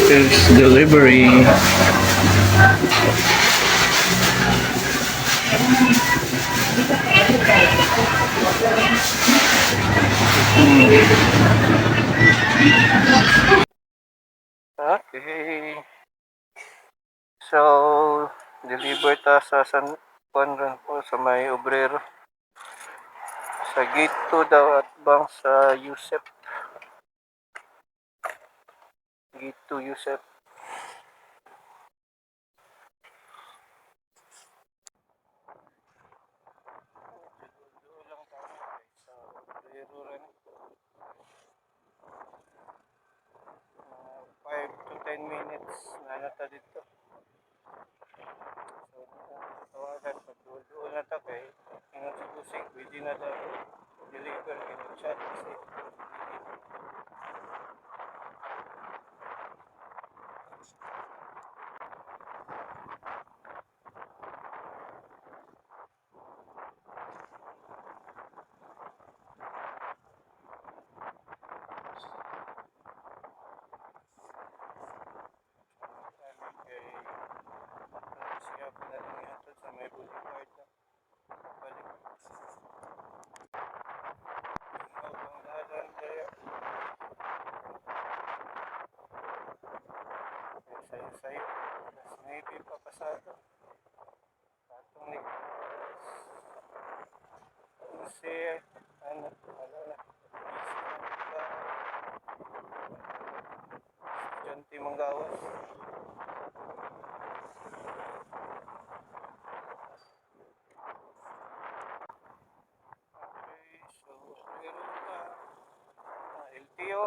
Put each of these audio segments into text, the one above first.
First delivery. Okay. So, deliver ta sa San Juan po sa may Obrero. Sa gate 2 daw at bang sa Yusef. Gate 2 Yusef. Sa Obrero rin. 5 to 10 minutes na nata dito. So, tawagan pag doon na ta kay ingat si Kusing, pwede na daw deliver in chat kasi kay siya pinalang ihatod sa may boulevard na balik. Ang dalan kaya sayo-sayo. Mas maybe papasado. Patong ni kasi ano na estudyante Manggawas. Okay, so meron na LTO.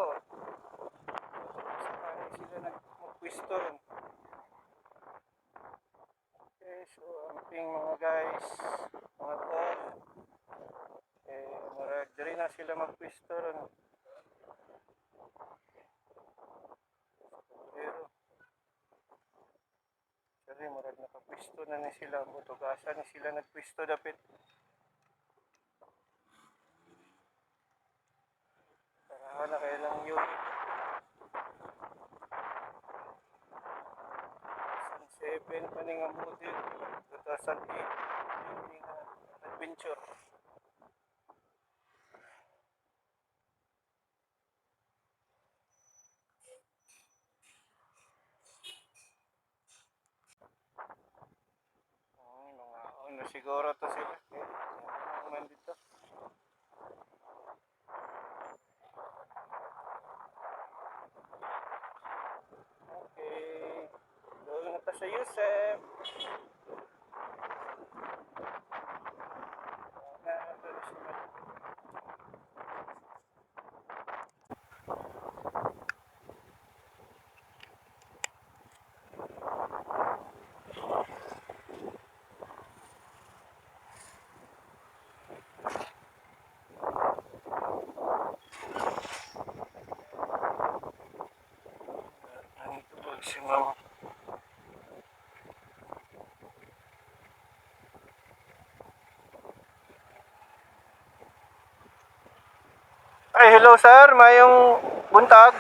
Saka sila nagpwisto rin. Okay, so ang ating mga guys, mga tol, marag diri na sila magpwisto rin. Pero sorry, marag nakapwisto na ni sila, butugasan ni sila nagpwisto dapit. Tarahan na kayo lang yun. 2007 pa ning ang model, 2008 yung adventure. Mga ano siguro to sila. Naman dito. Okay. Doon na ta sa Yusef. Si Mama. Ay, hello sir, mayong buntag.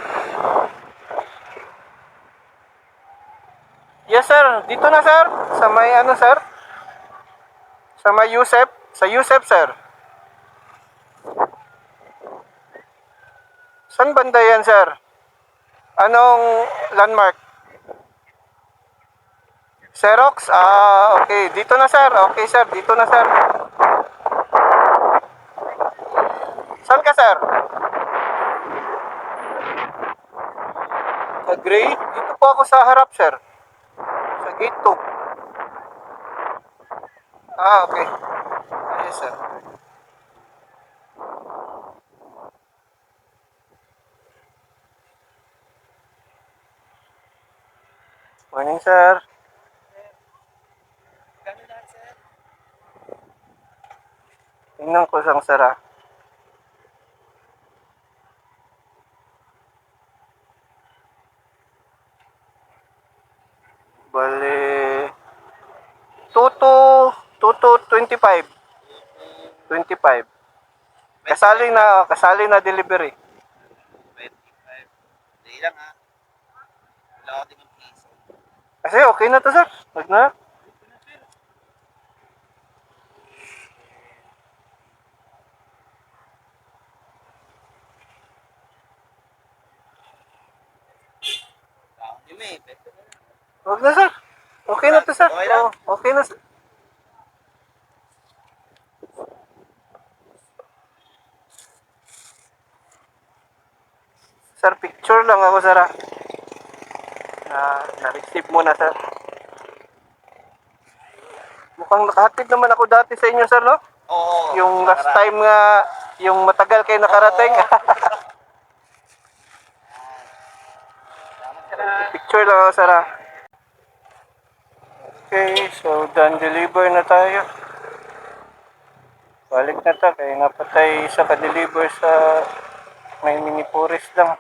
Yes sir, dito na sir, sa may ano sir? Sa may Yusef, sa Yusef sir. Saan banda yan sir? Anong landmark? Xerox? Ah, okay. Dito na sir. Okay sir, dito na sir. Saan ka sir? Sa Gray? Dito po ako sa harap sir. Sa gate 2. Ah, okay. Yes sir. Morning sir. Tingnan ko sang sara. Bale 25. 25. Kasali na delivery. 25. Hindi lang ha. Kasi okay na to, sir. Wag na. Wag na, sir. Okay na to, sir. Oh, okay na, sir. Sir, picture lang ako, sir. Na-receive mo na, sir. Mukhang nakahatid naman ako dati sa inyo, sir, no? Oo. Yung last time nga, yung matagal kayo nakarating. Picture lang ako, sir. Okay, so done deliver na tayo. Balik na ta, kaya napatay isa ka-deliver sa may mini forest lang.